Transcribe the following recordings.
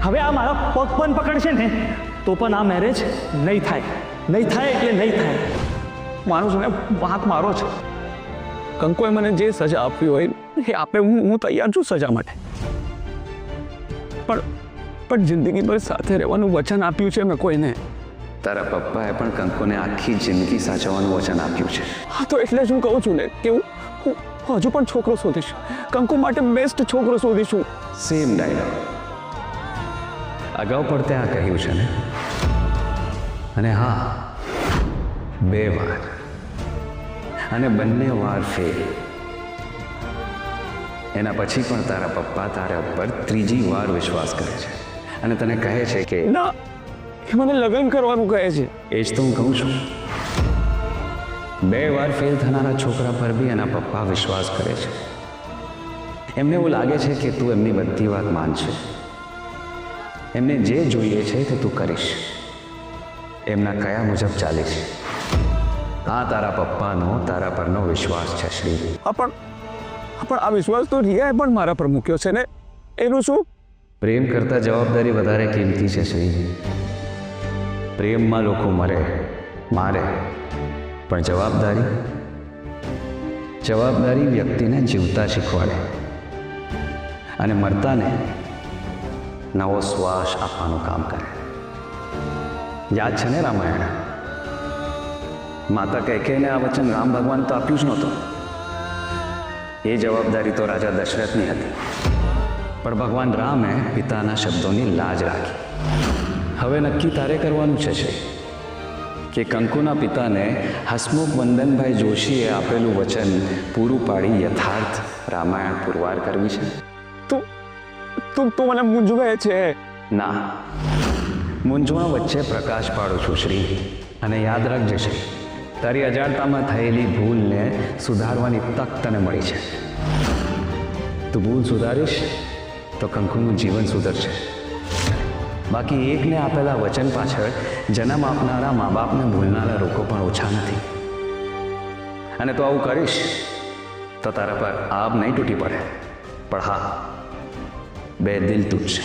હવે આ મારા પગ પણ પકડશે ને તો પણ આ મેરેજ નહીં થાય એટલે નહીં થાય. મારું છે ને વાત મારો છે. કંકોએ મને જે સજા આપવી હોય એ આપે, હું તૈયાર છું સજા માટે. પણ જિંદગીભર સાથે રહેવાનું વચન આપ્યું છે મેં કોઈને. તારા પપ્પાએ પણ કંકોને આખી જિંદગી સાચવવાનું વચન આપ્યું છે. હા, તો એટલે જ હું કહું છું ને કે હું હજુ પણ છોકરો શોધીશ. કંકુ માટે બેસ્ટ છોકરો શોધીશું. સેમ ડાયલોગ અગાઉ પણ ત્યાં કહ્યું છે ને. અને હા, 2 વાર, અને બંને વાર ફેલ. એના પછી પણ તારા પપ્પા તારા પર 3જી વાર વિશ્વાસ કરે છે અને તને કહે છે કે ના, એ મને લગ્ન કરવાનું કહે છે. એ જ તો હું કહું છું. 2 વાર ફેલ થનારા છોકરા પર બી એના પપ્પા વિશ્વાસ કરે છે. એમને એવું લાગે છે કે તું એમની બધી વાત માનશે. એમને જે જોઈએ છે તે તું કરીશ, એમના કયા મુજબ ચાલીશ. આ તારા પપ્પાનો તારા પરનો વિશ્વાસ છે શ્રી. પણ આ વિશ્વાસ તો રિયાએ પણ મારા પર મૂક્યો છે ને, એનું શું? પ્રેમ કરતાં જવાબદારી વધારે કિંમતી છે શ્રી. પ્રેમમાં લોકો મરે, મારે, પણ જવાબદારી વ્યક્તિને જીવતા શીખવાડે અને મરતાને નવો શ્વાસ આપવાનું કામ કરે. યાદ છે ને રામાયણ? માતા કૈકેયીને આ વચન રામ ભગવાન તો આપ્યું જ નહોતું. એ જવાબદારી તો રાજા દશરથની હતી, પણ ભગવાન રામે પિતાના શબ્દોની લાજ રાખી. હવે નક્કી તારે કરવાનું છે કે કંકુના પિતાને હસમુખ વંદનભાઈ જોશીએ આપેલું વચન પૂરું પાડી યથાર્થ રામાયણ પુરવાર કરવી છે. તું મને મૂંઝવે છે. ના, મૂંઝવણ વચ્ચે પ્રકાશ પાડું છું શ્રી. અને યાદ રાખજે શ્રી, તારી અજાણતામાં થયેલી ભૂલને સુધારવાની તક તને મળી છે. તું ભૂલ સુધારીશ તો કંકુનું જીવન સુધરશે. બાકી એકને આપેલા વચન પાછળ જન્મ આપનારા મા બાપને ભૂલનારા લોકો પણ ઓછા નથી. અને તું આવું કરીશ તો તારા પર આબ નહીં તૂટી પડે, પણ હા, 2 દિલ તૂટશે.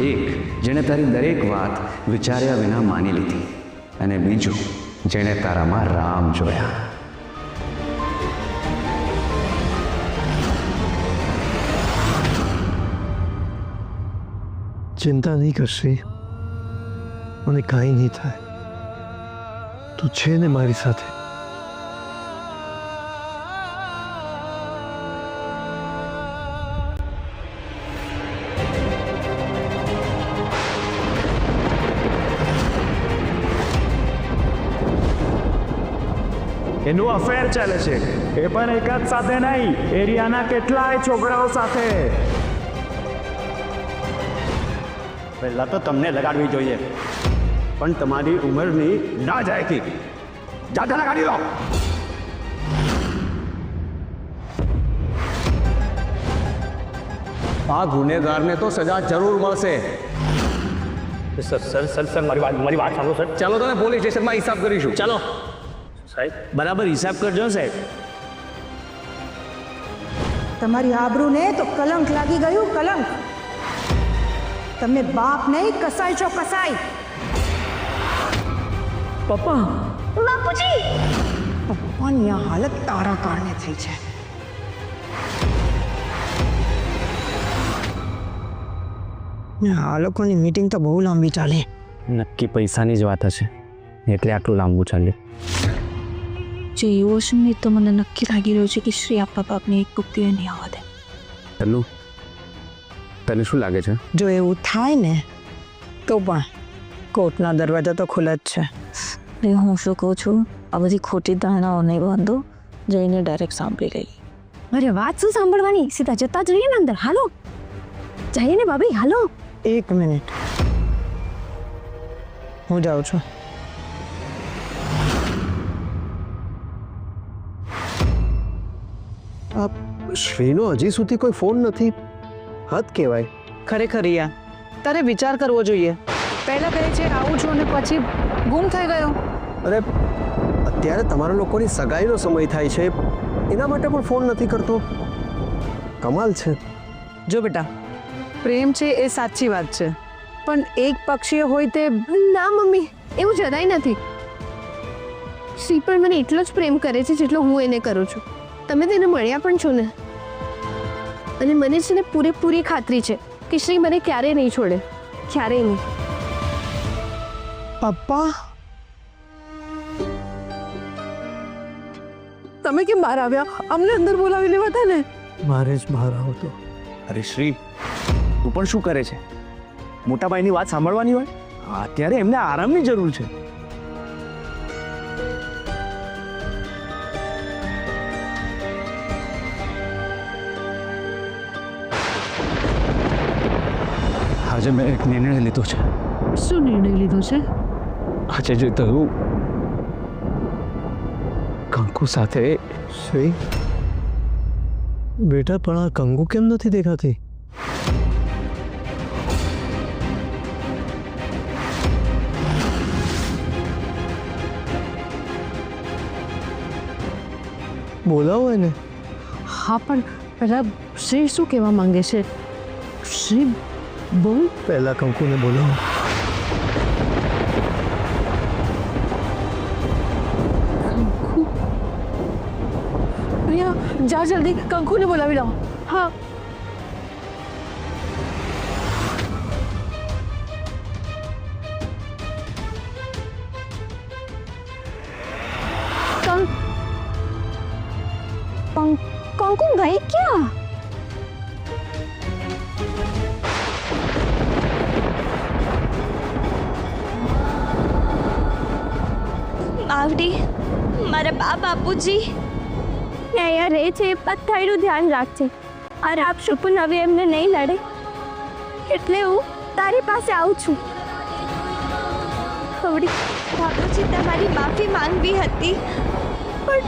એક જેણે તારી દરેક વાત વિચાર્યા વિના માની લીધી, અને બીજું જેણે તારામાં રામ જોયા. ચિંતા નહીં કરશે, મને કાંઈ નહીં થાય. તું છે ને મારી સાથે. એનું અફેર ચાલે છે, એ પણ એક જ સાથે નહીં, એરિયાના કેટલાય છોકરાઓ સાથે. પહેલાં તો તમને લગાડવી જોઈએ, પણ તમારી ઉંમરની ના જાય કે જાતે લગાડી લો. આ ગુનેગારને તો સજા જરૂર મળશે. સર મારી વાત સાંભળો સર. ચાલો તમે પોલીસ સ્ટેશનમાં હિસાબ કરીશું. ચાલો સાહેબ, બરાબર હિસાબ કરજો સાહેબ. તમારી આબરૂને તો કલંક લાગી ગયું, કલંક. તમે બાપ નહીં, કસાઈ છો, કસાઈ. પપ્પા, બાપુજી, પપ્પાની આ હાલત તારા કારણે થઈ છે. આ લોકોની મીટિંગ તો બહુ લાંબી ચાલે. નક્કી પૈસાની જ વાત હશે એટલે આટલું લાંબુ ચાલ્યું. જો એવું હશે ને તો મને નક્કી લાગી રહ્યું છે કે શ્રી આપણા બાપને એક ગુપ્તી નહીં આવવા દે. તનુ, તને શું લાગે છે? જો એવું થાય ને તો પણ કોર્ટના દરવાજા તો ખુલ્લા જ છે. એટલે હું શું કહું છું, આ બધી ખોટી ધારણાઓ નહીં બાંધો, જઈને ડાયરેક્ટ સાંભળી લઈએ. અરે વાત શું સાંભળવાની, સીધા જતા જોઈએ ને અંદર. હાલો જઈએ ને ભાભી, હાલો. 1 મિનિટ, હું જાઉં છું. શ્રીનો હજી સુધી કોઈ ફોન નથી. હદ કહેવાય. ખરેખર રિયા, તારે વિચાર કરવો જોઈએ. પહેલા કહે છે આવું છું અને પછી ગુમ થઈ ગયો. અરે અત્યારે તમારા લોકોની સગાઈનો સમય થાય છે, એના માટે પણ ફોન નથી કરતો. કમાલ છે. જો બેટા, પ્રેમ છે એ સાચી વાત છે, પણ એક પક્ષીય હોય તે ના મમ્મી, એવું જરાય નથી. શ્રી પણ મને એટલો જ પ્રેમ કરે છે જેટલો હું એને કરું છું. તમે તેને મળ્યા પણ છો ને, અને મને છે ને પૂરેપૂરી ખાતરી છે કે શ્રી મને ક્યારેય નહીં છોડે, ક્યારેય નહીં. પપ્પા, તમે કેમ બહાર આવ્યા? અમને અંદર બોલાવી લેવા હતા ને. મારે જ બહાર આવતો. અરે શ્રી, તું પણ શું કરે છે? મોટા ભાઈની વાત સાંભળવાની હોય? અત્યારે એમને આરામની જરૂર છે. આજે મેં એક નિર્ણય લીધો છે. શું નિર્ણય લીધો છે? આજે જે થયું કંકુ સાથે. શ્રી બેટા, પણ આ કંગુ કેમ નથી દેખાતી? બોલાવો એને. હા, પણ પહેલા શ્રી શું કહેવા માંગે છે? શ્રી બોલ. પહેલા કંકુને બોલાવો. પ્રિયા, જા જલ્દી કંકુને બોલાવી લાવો. હા. કંકુ ગઈ ક્યાં? આવડી મારા બાપુજી અહીંયા રહે છે, પથ્થરનું ધ્યાન રાખજે. અરે આપ શુપન હવે એમને નહીં લડે, એટલે હું તારી પાસે આવું છું. આવડી બાપુજી, તમારી માફી માંગવી હતી, પણ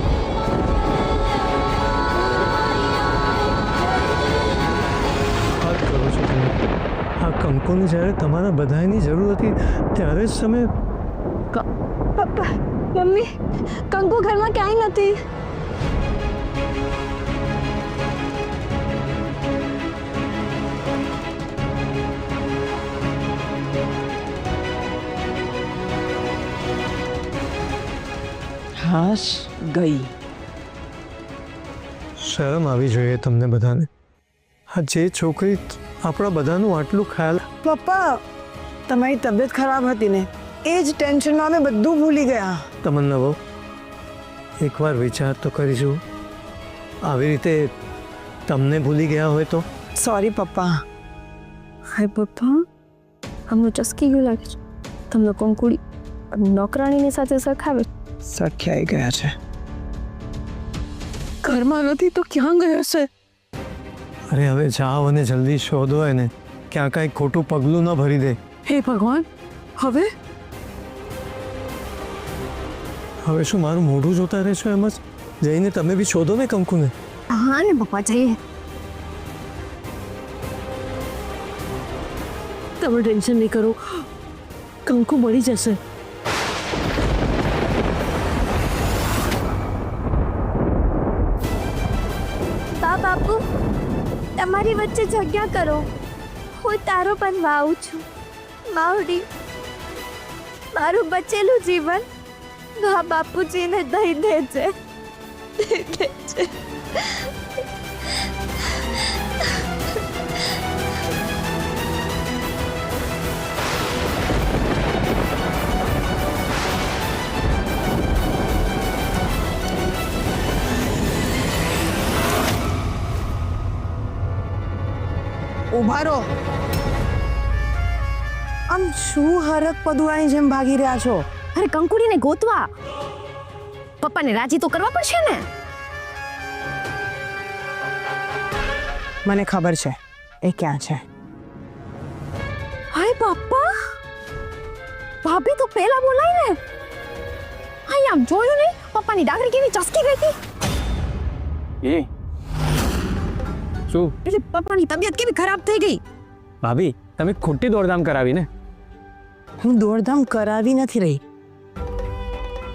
વાત કરો છો તમે? આ કંકુને જ્યારે તમારા બધાની જરૂર હતી ત્યારે જ તમે. પપ્પા, મમ્મી, કંકુ ઘરમાં ક્યાંય નથી. હાશ ગઈ. શરમ આવી જોઈએ તમને બધાને. આ જે છોકરી આપણા બધાનું આટલું ખ્યાલ. પપ્પા, તમારી તબિયત ખરાબ હતી ને, એ જ ટેન્શનમાં અમે બધું ભૂલી ગયા. તમન્ના બહુ, એકવાર વિચાર તો કરીશું. આવી રીતે તમને ભૂલી ગયા હોય તો. સોરી પપ્પા. હાય પપ્પા, આમનું ચસકી ગયું લાગે છે. તમને કંકુડી નોકરાણીની સાથે સરખાવે. સરખ્યાઈ ગયા છે. ઘરમાં નથી તો ક્યાં ગયો છે? અરે હવે જાઓ અને જલ્દી શોધો એને, ક્યાં કાંઈ ખોટું પગલું ન ભરી દે. હે ભગવાન, હવે હવે શું મારું મોઢું જોતા રહેશો? એમ જ જઈને તમે બી શોધો ને કંકુને. હા ને પપ્પા, જઈએ. તમે ટેન્શન નહીં કરો, કંકુ મળી જશે. બાપુ, તમારી વચ્ચે જગ્યા કરો, હું તારો બનવા આવું છું. માવડી, મારું બચેલું જીવન બા બાપુજીને દઈ દેજે. ઉભા રહો. આમ શું હરક પદુરાની જેમ ભાગી રહ્યા છો? અરે કંકુડીને ગોતવા, પપ્પાને રાજી તો કરવા પડશે ને. મને ખબર છે એ ક્યાં છે. હાય પપ્પા, ભાભી તો પહેલા બોલાય ને. હાય, આમ જોયું ને પપ્પાની ડાગરી કેવી ચસકી ગઈ હતી. એ શું? એટલે પપ્પાની તબિયત કેવી ખરાબ થઈ ગઈ. ભાભી, તમે ખોટી દોડધામ કરાવી ને. હું દોડધામ કરાવી નથી રહી,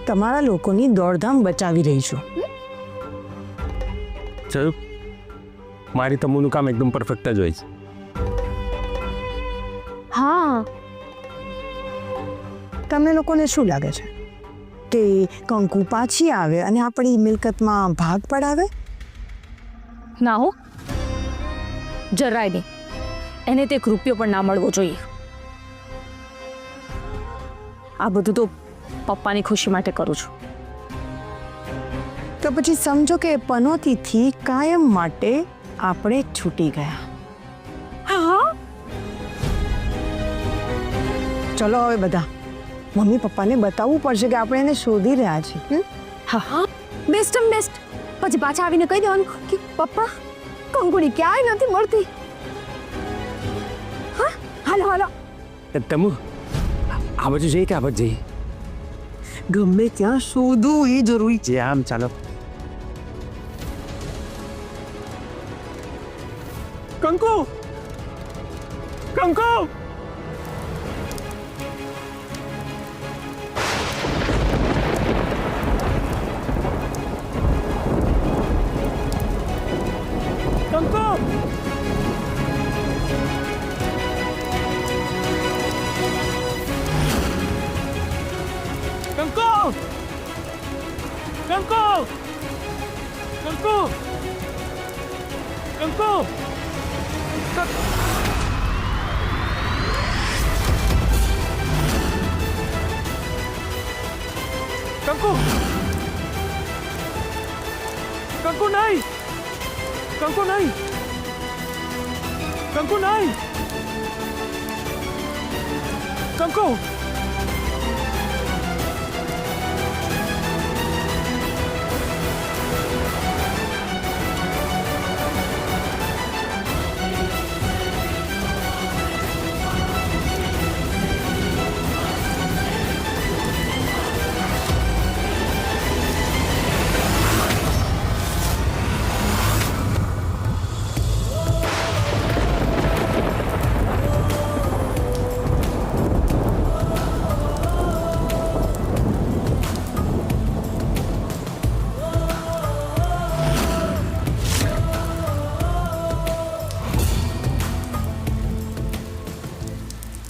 તમારા લોકોની દોડધામ બચાવી રહી છું. ચલ, મારી તમુનું કામ એકદમ પરફેક્ટ જ હોય છે. હા, તમને લોકોને શું લાગે છે કે કંકુ પાછી આવે અને આપણી મિલકતમાં ભાગ પડાવે? ના હો, જરાય નહીં. એને તે એક રૂપિયો પણ ના મળવો જોઈએ. આ બધું તો પપ્પાની ખુશી માટે કરું છું. તો પછી સમજો કે પનોતીથી કાયમ માટે આપણે છૂટી ગયા. હા, ચલો હવે બધા મમ્મી પપ્પાને બતાવવું પડશે કે આપણે એને શોધી રહ્યા છીએ. હા, બેસ્ટ બેસ્ટ. પછી પાછા આવીને કહી દેવાનું કે પપ્પા કંકુની ક્યાંય નથી મળતી. હા, હાલો હાલો. તમુ આ બાજુ જઈએ કે આ બાજુ જઈએ? ગમે ત્યાં શોધવું એ જરૂરી છે. જે આમ ચાલો. કંકુ, કંકુ, કંકુ, કંકુ, કંકુ, કંકુ, કંકુ. કંકુ, કંકુ નહીં, કંકુ નહીં, કંકુ નહીં, કંકુ.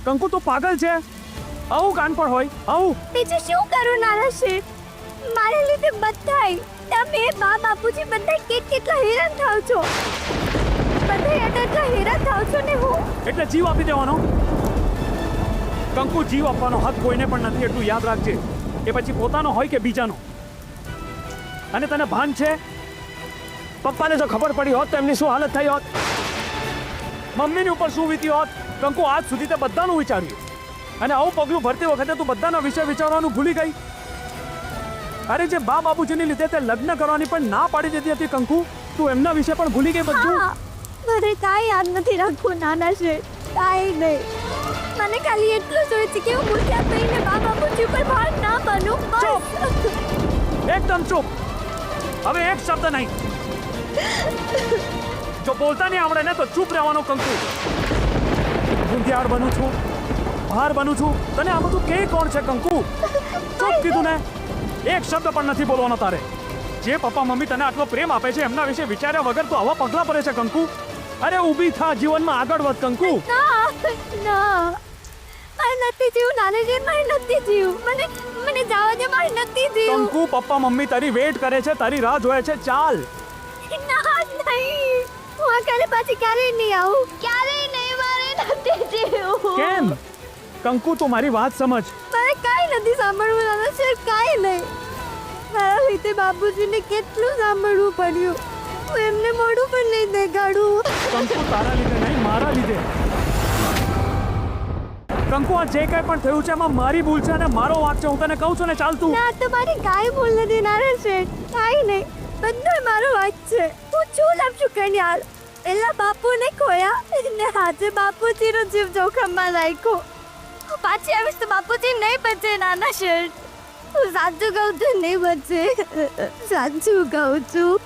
કંકુ તો પાગલ છે. આવું કાન પર હોય આવું. બીજું શું કરું નાના શેઠ? મારા લીધે બધાય તમે બા બાપુજી બધા કેટલા હેરાન થાવ છો. બધા એટલા હેરાન થાવ છો ને હું. એટલે જીવ આપી દેવાનો. કંકુ, જીવ આપવાનો હક કોઈને પણ નથી, એટલું યાદ રાખજે. એ પછી પોતાનો હોય કે બીજાનો. અને તને ભાન છે, પપ્પાને જો ખબર પડી હોત તો એમની શું હાલત થઈ હોત, મમ્મીની ઉપર શું વીતી હોત. કંકુ, આજ સુધી તે બધાનું વિચાર્યું અને આવું પગલું ભરતી વખતે તું બધાના વિશે વિચારવાનું ભૂલી ગઈ. અરે જે બા બાપુજીને લીધે તે લગ્ન કરવાની પણ ના પાડી દેતી હતી કંકુ, તું એમના વિશે પણ ભૂલી ગઈ બધું. મને કાંઈ યાદ નથી રાખવું નાના શેઠ, કાંઈ નહીં. મને ખાલી એટલું જોઈએ છે કે હું મૂર્છા થઈને બા બાપુજી ઉપર ભાર ના બનું. બસ. એકદમ ચૂપ. હવે એક શબ્દ નહીં. જો બોલતા નહીં આવડે ને તો ચૂપ રહેવાનો કંકુ. ગુંધિયાળ બનું છું, ભાર બનું છું, તને આ બધું કે કોણ છે કંકુ? ચૂપ કીધું ને. એક શબ્દ પણ નથી બોલવાનો તારે. જે પપ્પા મમ્મી તને આટલો પ્રેમ આપે છે એમના વિશે વિચાર્યા વગર તું આવા પગલા પડે છે કંકુ. અરે ઊભી થા, જીવનમાં આગળ વધ કંકુ. ના મારે નથી જીવું નાના શેઠ, મારે નથી જીવું. મને જવા દે, મારે નથી જીવું. કંકુ, પપ્પા મમ્મી તારી વેટ કરે છે, તારી રાહ જોવે છે. ચાલ. ના નહીં, હું આ કાલે પાછી ક્યારેય નહીં આવું. ક્યારેય નહીં, મારે નથી જીવું. કેમ કંકુ, તું મારી વાત સમજ. મારે કાંઈ નથી સાંભળવું નાના શેઠ, કાંઈ નહીં. મારા લીધે બાપુજીને કેટલું સાંભળવું પડ્યું. હું એમને મોઢું પણ નહીં દેખાડું. કંકુ, તારા લીધે નહીં, મારા લીધે. કંકુ, આ જે કંઈ પણ થયું છે એમાં મારી ભૂલ છે અને મારો વાંક છે. હું તને કહું છું ને, ચાલ તું. ના, તમારી કાંઈ ભૂલ નથી નાના શેઠ, કાંઈ નહીં. બધું મારો વાંક છે. હું છું લપશું કન્યાળ. એલા બાપુને ખોયા ને આજે બાપુજીનો જીવ જોખમમાં રાખ્યો. હું પાછી આવીશ તો બાપુજી નહીં બચે નાના શેઠ. હું સાચું કહું છું, નહીં બચે. સાચું કહું છું.